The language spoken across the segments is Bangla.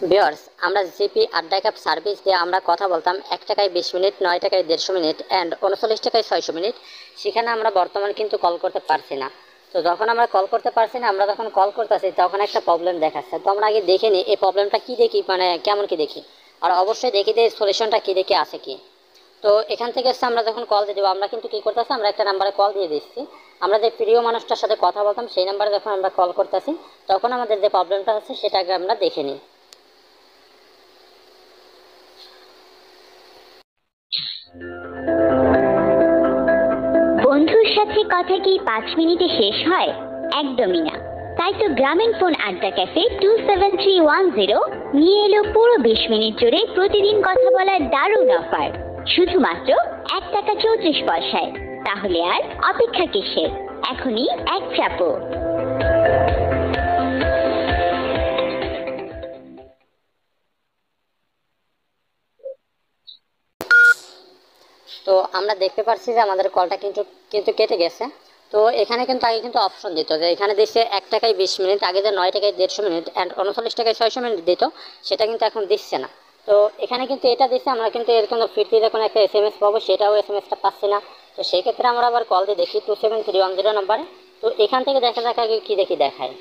ভিউয়ার্স, আমরা জিপি আড্ডা ক্যাব সার্ভিস দিয়ে আমরা কথা বলতাম 1 টাকায় 20 মিনিট, 9 টাকায় 150 মিনিট অ্যান্ড 39 টাকায় 600 মিনিট। সেখানে আমরা বর্তমানে কিন্তু কল করতে পারছি না। তো যখন আমরা কল করতে পারছি না, আমরা যখন কল করতেছি তখন একটা প্রবলেম দেখাচ্ছে। তো আমরা আগে দেখে নিই এই প্রবলেমটা কী দেখি, মানে কেমন কি দেখি, আর অবশ্যই দেখি যে সলিউশনটা কী দেখি আছে কি। তো এখান থেকে হচ্ছে আমরা যখন কল দিয়ে দেবো, আমরা কিন্তু কী করতেছি, আমরা একটা নাম্বারে কল দিয়ে দিচ্ছি। আমরা যে প্রিয় মানুষটার সাথে কথা বলতাম সেই নাম্বারে যখন আমরা কল করতেছি, তখন আমাদের যে প্রবলেমটা হচ্ছে সেটা আগে আমরা দেখে নিই। বন্ধুর সাথে কথা কি 5 মিনিটে শেষ হয়? একদমই না। তাই তো গ্রামীণ ফোন আড্ডা ক্যাফে 27310 নিয়ে এলো পুরো 20 মিনিট জুড়ে প্রতিদিন কথা বলার দারুণ অফার, শুধুমাত্র 1 টাকা 34 পয়সায়। তাহলে আর অপেক্ষা কিসের? এখনই এক চাপো। তো আমরা দেখতে পাচ্ছি যে আমাদের কলটা কিন্তু কিন্তু কেটে গেছে। তো এখানে কিন্তু আগে কিন্তু অপশন দিত যে এখানে দিচ্ছে 1 টাকায় 20 মিনিট, আগে যে 9 টাকায় 150 মিনিট অ্যান্ড 39 টাকায় 600 মিনিট দিত, সেটা কিন্তু এখন দিচ্ছে না। তো এখানে কিন্তু এটা দিচ্ছে, আমরা কিন্তু এর কোনো ফিরতি যখন একটা SMS পাবো, সেটাও SMS-টা পাচ্ছি না। তো সেই ক্ষেত্রে আমরা আবার কল দিয়ে দেখি 27310 নাম্বারে। তো এখান থেকে দেখা যাক আগে কী দেখি দেখায়।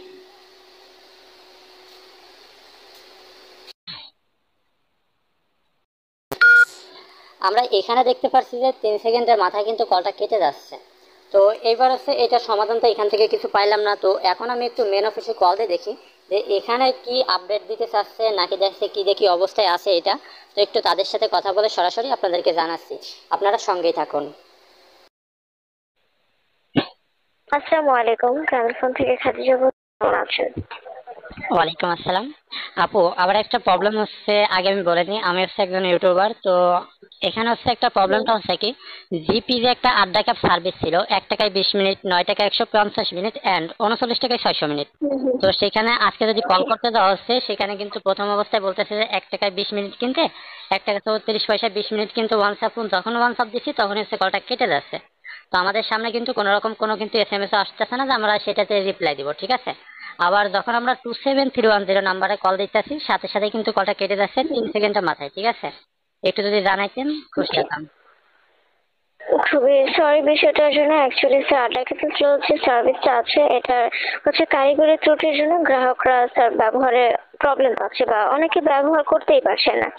আমরা এখানে দেখতে পাচ্ছি যে 3 সেকেন্ডের মাথায় কিন্তু কলটা কেটে যাচ্ছে। তো এইবার হচ্ছে এটা সমাধান তো এখান থেকে কিছু পাইলাম না। তো এখন আমি একটু মেন অফিসে কল দিয়ে দেখি যে এখানে কি আপডেট দিতে চাচ্ছে নাকি দেখছে কি দেখি অবস্থায় আছে এটা। তো একটু তাদের সাথে কথা বলে সরাসরি আপনাদেরকে জানাচ্ছি, আপনারা সঙ্গেই থাকুন। আসসালামু আলাইকুম, গ্রামীণ ফোন থেকে খাদিজা বলছি। কেমন আছেন? ওয়ালাইকুম আসসালাম। আপু, আবার একটা প্রবলেম হচ্ছে, আগে আমি বলে নিই, আমি হচ্ছে একজন ইউটিউবার। তো এখানে হচ্ছে একটা প্রবলেমটা হচ্ছে কি, জিপি যে একটা আড্ডা ক্যাব সার্ভিস ছিল 1 টাকায় 20 মিনিট, 9 টাকায় 150 মিনিট অ্যান্ড 39 টাকায় 600 মিনিট। তো সেখানে আজকে যদি কল করতে দেওয়া হচ্ছে, সেখানে কিন্তু প্রথম অবস্থায় বলতেছে যে 1 টাকায় 20 মিনিট কিনতে 1 টাকা 34 পয়সা 20 মিনিট কিন্তু ওয়ান্স আপ, যখন ওয়ান্স আপ দিচ্ছি তখন হচ্ছে কলটা কেটে যাচ্ছে। তো আমাদের সামনে কিন্তু কোনো রকম কোনো কিন্তু SMS আসতেছে না যে আমরা সেটাতে রিপ্লাই দিব, ঠিক আছে। আবার যখন আমরা 27310 নাম্বারে কল দিতেছি, সাথে সাথে কিন্তু কলটা কেটে যাচ্ছে 3 সেকেন্ডের মাথায়, ঠিক আছে। একটু যদি জানাইতেন খুশি হতাম। খুবই সরি বিষয়টার জন্য। অ্যাকচুয়ালি স্যার আড্ডা ক্যাফে যে সার্ভিসটা আছে, এটা হচ্ছে কারিগরি ত্রুটির জন্য গ্রাহকরা স্যার ব্যবহারে প্রবলেম পাচ্ছে বা অনেকে ব্যবহার করতেই পারছে না।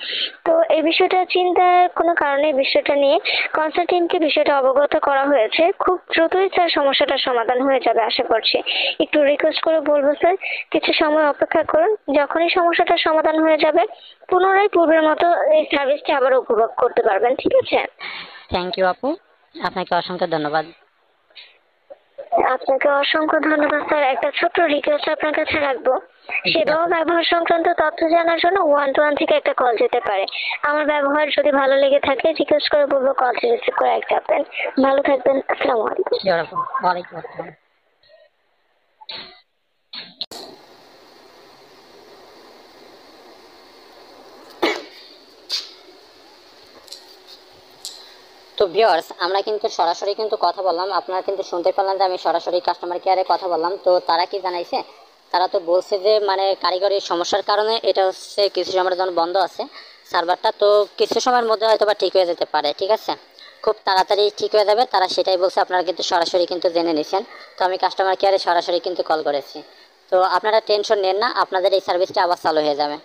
তো এই বিষয়টা চিন্তার কোনো কারণে বিষয়টা নিয়ে কনসালটেন্টকে বিষয়টা অবগত করা হয়েছে। খুব দ্রুতই স্যার সমস্যাটার সমাধান হয়ে যাবে আশা করছি। একটু রিকোয়েস্ট করে বলবো স্যার, কিছু সময় অপেক্ষা করুন। যখনই সমস্যাটার সমাধান হয়ে যাবে, পুনরায় পূর্বের মতো এই সার্ভিসটি আবার উপভোগ করতে পারবেন, ঠিক আছে? থ্যাংক ইউ আপু, আপনাকে অসংখ্য ধন্যবাদ। আপনাকে অসংখ্য ধন্যবাদ স্যার। একটা ছোট্ট রিকোয়েস্ট আপনার কাছে রাখবো, সেবা ও ব্যবহার সংক্রান্ত তথ্য জানার জন্য 121 থেকে একটা কল যেতে পারে। আমার ব্যবহার যদি ভালো লেগে থাকে, রিকোয়েস্ট করে বলবো কলটি রিসিভ করে রাখবেন। ভালো থাকবেন। আসসালামু আলাইকুম। ওয়ালাইকুম আসসালাম। তো ভিউয়ার্স, আমরা কিন্তু সরাসরি কিন্তু কথা বললাম, আপনারা কিন্তু শুনতে পেলেন যে আমি সরাসরি কাস্টমার কেয়ারে কথা বললাম। তো তারা কি জানাইছে, তারা তো বলছে যে মানে কারিগরি সমস্যার কারণে এটা হচ্ছে কিছু সময়ের জন্য বন্ধ আছে সার্ভারটা। তো কিছু সময়ের মধ্যে হয়তো বা ঠিক হয়ে যেতে পারে, ঠিক আছে, খুব তাড়াতাড়ি ঠিক হয়ে যাবে, তারা সেটাই বলছে। আপনারা কিন্তু সরাসরি কিন্তু জেনে নিছেন। তো আমি কাস্টমার কেয়ারে সরাসরি কিন্তু কল করেছি। তো আপনারা টেনশন নেন না, আপনাদের এই সার্ভিসটা আবার চালু হয়ে যাবে।